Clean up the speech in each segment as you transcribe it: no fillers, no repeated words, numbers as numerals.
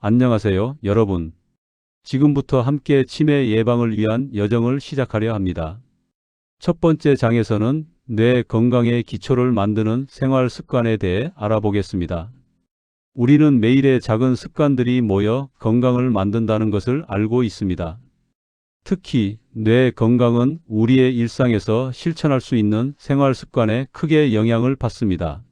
안녕하세요, 여러분. 지금부터 함께 치매 예방을 위한 여정을 시작하려 합니다. 첫 번째 장에서는 뇌 건강의 기초를 만드는 생활 습관에 대해 알아보겠습니다. 우리는 매일의 작은 습관들이 모여 건강을 만든다는 것을 알고 있습니다. 특히 뇌 건강은 우리의 일상에서 실천할 수 있는 생활 습관에 크게 영향을 받습니다.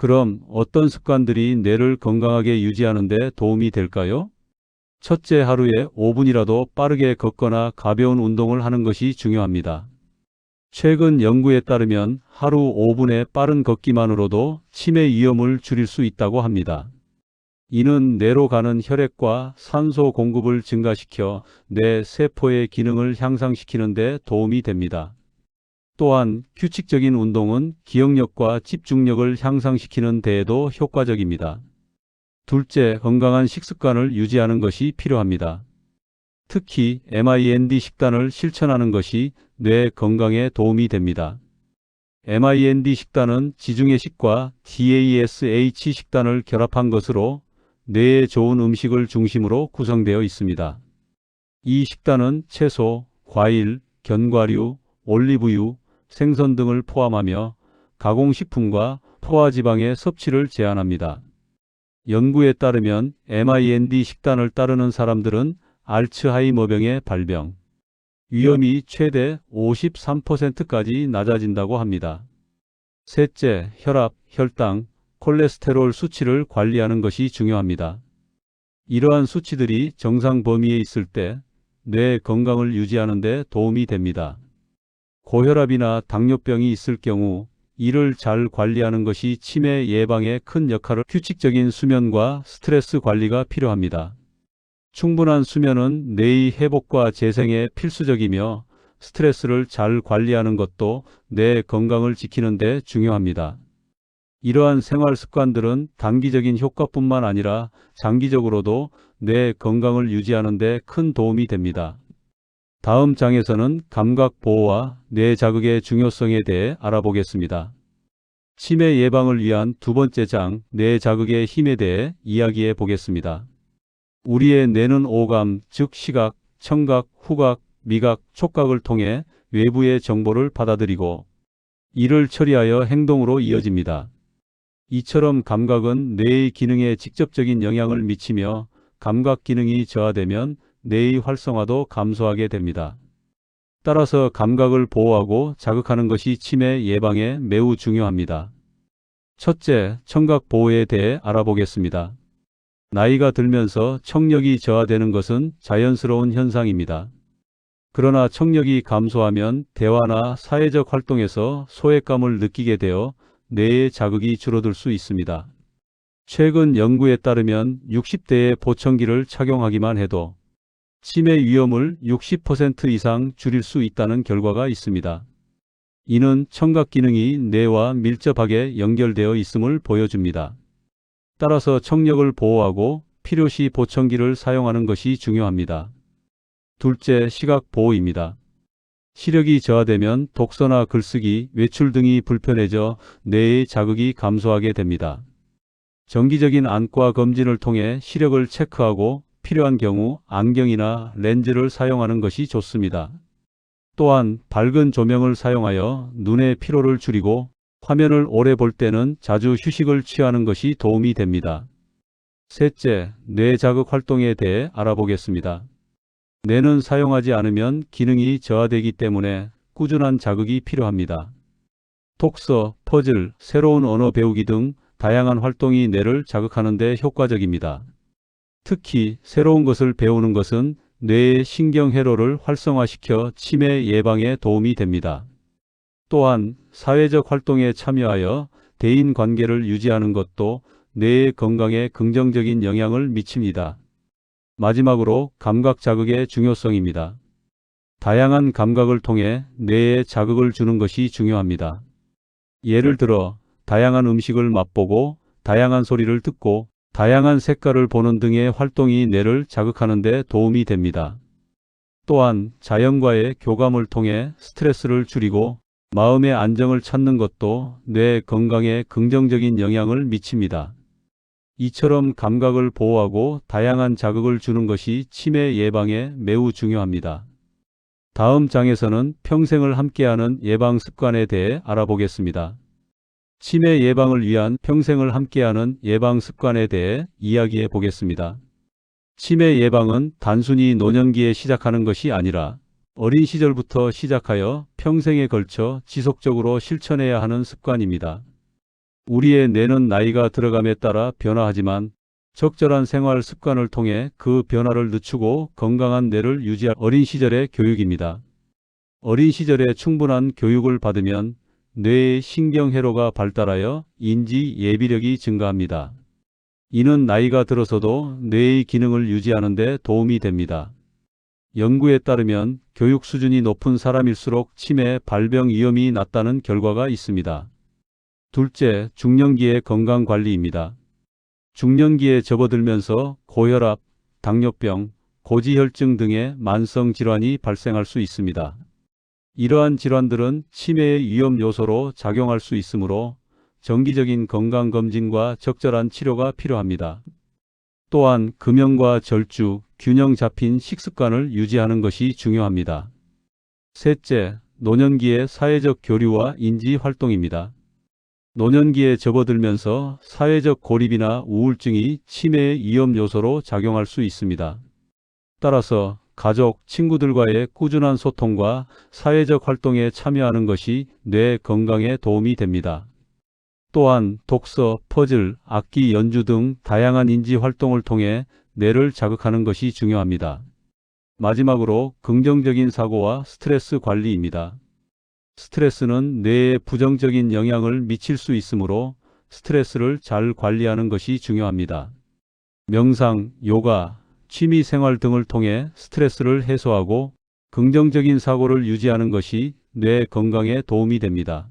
그럼 어떤 습관들이 뇌를 건강하게 유지하는 데 도움이 될까요? 첫째, 하루에 5분이라도 빠르게 걷거나 가벼운 운동을 하는 것이 중요합니다. 최근 연구에 따르면 하루 5분의 빠른 걷기만으로도 치매 위험을 줄일 수 있다고 합니다. 이는 뇌로 가는 혈액과 산소 공급을 증가시켜 뇌 세포의 기능을 향상시키는 데 도움이 됩니다. 또한 규칙적인 운동은 기억력과 집중력을 향상시키는 데에도 효과적입니다. 둘째, 건강한 식습관을 유지하는 것이 필요합니다. 특히 MIND 식단을 실천하는 것이 뇌 건강에 도움이 됩니다. MIND 식단은 지중해식과 DASH 식단을 결합한 것으로 뇌에 좋은 음식을 중심으로 구성되어 있습니다. 이 식단은 채소, 과일, 견과류, 올리브유, 생선 등을 포함하며 가공식품과 포화지방의 섭취를 제한합니다. 연구에 따르면 MIND 식단을 따르는 사람들은 알츠하이머병의 발병 위험이 최대 53%까지 낮아진다고 합니다. 셋째, 혈압, 혈당, 콜레스테롤 수치를 관리하는 것이 중요합니다. 이러한 수치들이 정상 범위에 있을 때 뇌 건강을 유지하는 데 도움이 됩니다. 고혈압이나 당뇨병이 있을 경우 이를 잘 관리하는 것이 치매 예방에 큰 역할을 규칙적인 수면과 스트레스 관리가 필요합니다. 충분한 수면은 뇌의 회복과 재생에 필수적이며 스트레스를 잘 관리하는 것도 뇌 건강을 지키는 데 중요합니다. 이러한 생활 습관들은 단기적인 효과뿐만 아니라 장기적으로도 뇌 건강을 유지하는 데 큰 도움이 됩니다. 다음 장에서는 감각 보호와 뇌 자극의 중요성에 대해 알아보겠습니다. 치매 예방을 위한 두 번째 장, 뇌 자극의 힘에 대해 이야기해 보겠습니다. 우리의 뇌는 오감, 즉 시각, 청각, 후각, 미각, 촉각을 통해 외부의 정보를 받아들이고 이를 처리하여 행동으로 이어집니다. 이처럼 감각은 뇌의 기능에 직접적인 영향을 미치며 감각 기능이 저하되면 뇌의 활성화도 감소하게 됩니다. 따라서 감각을 보호하고 자극하는 것이 치매 예방에 매우 중요합니다. 첫째, 청각 보호에 대해 알아보겠습니다. 나이가 들면서 청력이 저하되는 것은 자연스러운 현상입니다. 그러나 청력이 감소하면 대화나 사회적 활동에서 소외감을 느끼게 되어 뇌의 자극이 줄어들 수 있습니다. 최근 연구에 따르면 60대의 보청기를 착용하기만 해도 치매 위험을 60% 이상 줄일 수 있다는 결과가 있습니다. 이는 청각 기능이 뇌와 밀접하게 연결되어 있음을 보여줍니다. 따라서 청력을 보호하고 필요시 보청기를 사용하는 것이 중요합니다. 둘째, 시각 보호입니다. 시력이 저하되면 독서나 글쓰기, 외출 등이 불편해져 뇌의 자극이 감소하게 됩니다. 정기적인 안과 검진을 통해 시력을 체크하고 필요한 경우 안경이나 렌즈를 사용하는 것이 좋습니다. 또한 밝은 조명을 사용하여 눈의 피로를 줄이고 화면을 오래 볼 때는 자주 휴식을 취하는 것이 도움이 됩니다. 셋째, 뇌 자극 활동에 대해 알아보겠습니다. 뇌는 사용하지 않으면 기능이 저하되기 때문에 꾸준한 자극이 필요합니다. 독서, 퍼즐, 새로운 언어 배우기 등 다양한 활동이 뇌를 자극하는 데 효과적입니다. 특히 새로운 것을 배우는 것은 뇌의 신경회로를 활성화시켜 치매 예방에 도움이 됩니다. 또한 사회적 활동에 참여하여 대인 관계를 유지하는 것도 뇌의 건강에 긍정적인 영향을 미칩니다. 마지막으로 감각 자극의 중요성입니다. 다양한 감각을 통해 뇌에 자극을 주는 것이 중요합니다. 예를 들어 다양한 음식을 맛보고 다양한 소리를 듣고 다양한 색깔을 보는 등의 활동이 뇌를 자극하는 데 도움이 됩니다. 또한 자연과의 교감을 통해 스트레스를 줄이고 마음의 안정을 찾는 것도 뇌 건강에 긍정적인 영향을 미칩니다. 이처럼 감각을 보호하고 다양한 자극을 주는 것이 치매 예방에 매우 중요합니다. 다음 장에서는 평생을 함께하는 예방 습관에 대해 알아보겠습니다. 치매 예방을 위한 평생을 함께하는 예방 습관에 대해 이야기해 보겠습니다. 치매 예방은 단순히 노년기에 시작하는 것이 아니라 어린 시절부터 시작하여 평생에 걸쳐 지속적으로 실천해야 하는 습관입니다. 우리의 뇌는 나이가 들어감에 따라 변화하지만 적절한 생활 습관을 통해 그 변화를 늦추고 건강한 뇌를 유지할 어린 시절의 교육입니다. 어린 시절에 충분한 교육을 받으면 뇌의 신경회로가 발달하여 인지 예비력이 증가합니다. 이는 나이가 들어서도 뇌의 기능을 유지하는 데 도움이 됩니다. 연구에 따르면 교육 수준이 높은 사람일수록 치매 발병 위험이 낮다는 결과가 있습니다. 둘째, 중년기의 건강관리입니다. 중년기에 접어들면서 고혈압, 당뇨병, 고지혈증 등의 만성 질환이 발생할 수 있습니다. 이러한 질환들은 치매의 위험 요소로 작용할 수 있으므로 정기적인 건강검진과 적절한 치료가 필요합니다. 또한 금연과 절주, 균형 잡힌 식습관을 유지하는 것이 중요합니다. 셋째, 노년기의 사회적 교류와 인지 활동입니다. 노년기에 접어들면서 사회적 고립이나 우울증이 치매의 위험 요소로 작용할 수 있습니다. 따라서 가족, 친구들과의 꾸준한 소통과 사회적 활동에 참여하는 것이 뇌 건강에 도움이 됩니다. 또한 독서, 퍼즐, 악기 연주 등 다양한 인지 활동을 통해 뇌를 자극하는 것이 중요합니다. 마지막으로 긍정적인 사고와 스트레스 관리입니다. 스트레스는 뇌에 부정적인 영향을 미칠 수 있으므로 스트레스를 잘 관리하는 것이 중요합니다. 명상, 요가, 취미 생활 등을 통해 스트레스를 해소하고 긍정적인 사고를 유지하는 것이 뇌 건강에 도움이 됩니다.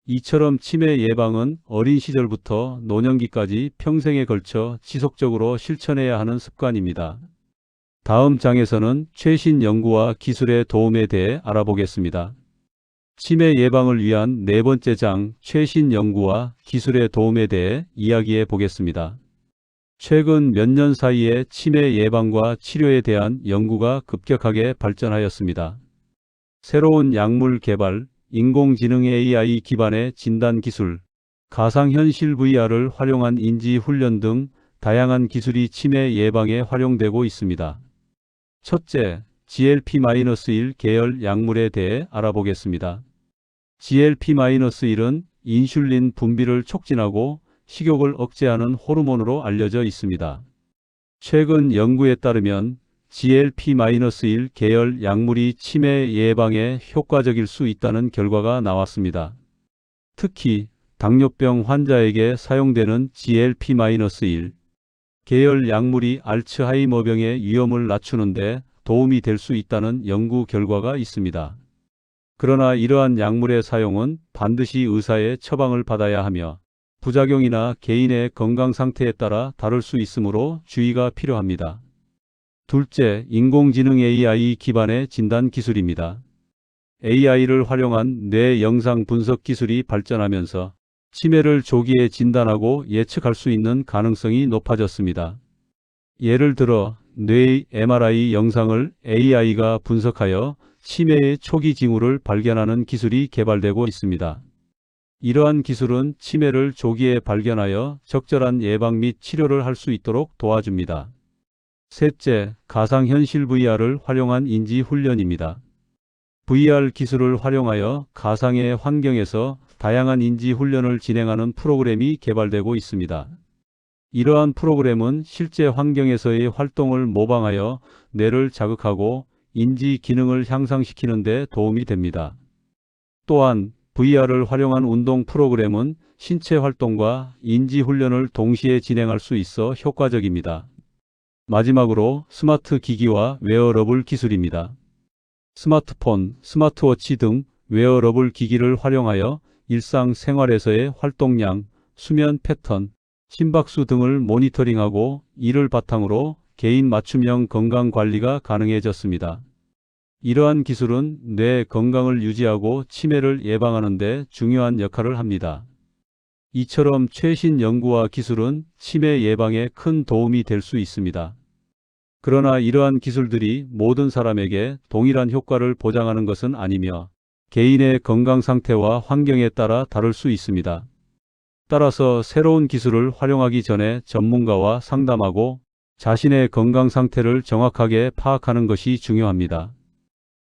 이처럼 치매 예방은 어린 시절부터 노년기까지 평생에 걸쳐 지속적으로 실천해야 하는 습관입니다. 다음 장에서는 최신 연구와 기술의 도움에 대해 알아보겠습니다. 치매 예방을 위한 네 번째 장, 최신 연구와 기술의 도움에 대해 이야기해 보겠습니다. 최근 몇 년 사이에 치매 예방과 치료에 대한 연구가 급격하게 발전하였습니다. 새로운 약물 개발, 인공지능 AI 기반의 진단 기술, 가상현실 VR을 활용한 인지 훈련 등 다양한 기술이 치매 예방에 활용되고 있습니다. 첫째, GLP-1 계열 약물에 대해 알아보겠습니다. GLP-1은 인슐린 분비를 촉진하고 식욕을 억제하는 호르몬으로 알려져 있습니다. 최근 연구에 따르면 GLP-1 계열 약물이 치매 예방에 효과적일 수 있다는 결과가 나왔습니다. 특히 당뇨병 환자에게 사용되는 GLP-1 계열 약물이 알츠하이머병의 위험을 낮추는 데 도움이 될 수 있다는 연구 결과가 있습니다. 그러나 이러한 약물의 사용은 반드시 의사의 처방을 받아야 하며 부작용이나 개인의 건강 상태에 따라 다를 수 있으므로 주의가 필요합니다. 둘째, 인공지능 AI 기반의 진단 기술입니다. AI를 활용한 뇌 영상 분석 기술이 발전하면서 치매를 조기에 진단하고 예측할 수 있는 가능성이 높아졌습니다. 예를 들어 뇌의 MRI 영상을 AI가 분석하여 치매의 초기 징후를 발견하는 기술이 개발되고 있습니다. 이러한 기술은 치매를 조기에 발견하여 적절한 예방 및 치료를 할 수 있도록 도와줍니다. 셋째, 가상현실 VR을 활용한 인지 훈련입니다. VR 기술을 활용하여 가상의 환경에서 다양한 인지 훈련을 진행하는 프로그램이 개발되고 있습니다. 이러한 프로그램은 실제 환경에서의 활동을 모방하여 뇌를 자극하고 인지 기능을 향상시키는 데 도움이 됩니다. 또한 VR을 활용한 운동 프로그램은 신체 활동과 인지 훈련을 동시에 진행할 수 있어 효과적입니다. 마지막으로 스마트 기기와 웨어러블 기술입니다. 스마트폰, 스마트워치 등 웨어러블 기기를 활용하여 일상생활에서의 활동량, 수면 패턴, 심박수 등을 모니터링하고 이를 바탕으로 개인 맞춤형 건강관리가 가능해졌습니다. 이러한 기술은 뇌 건강을 유지하고 치매를 예방하는 데 중요한 역할을 합니다. 이처럼 최신 연구와 기술은 치매 예방에 큰 도움이 될 수 있습니다. 그러나 이러한 기술들이 모든 사람에게 동일한 효과를 보장하는 것은 아니며 개인의 건강 상태와 환경에 따라 다를 수 있습니다. 따라서 새로운 기술을 활용하기 전에 전문가와 상담하고 자신의 건강 상태를 정확하게 파악하는 것이 중요합니다.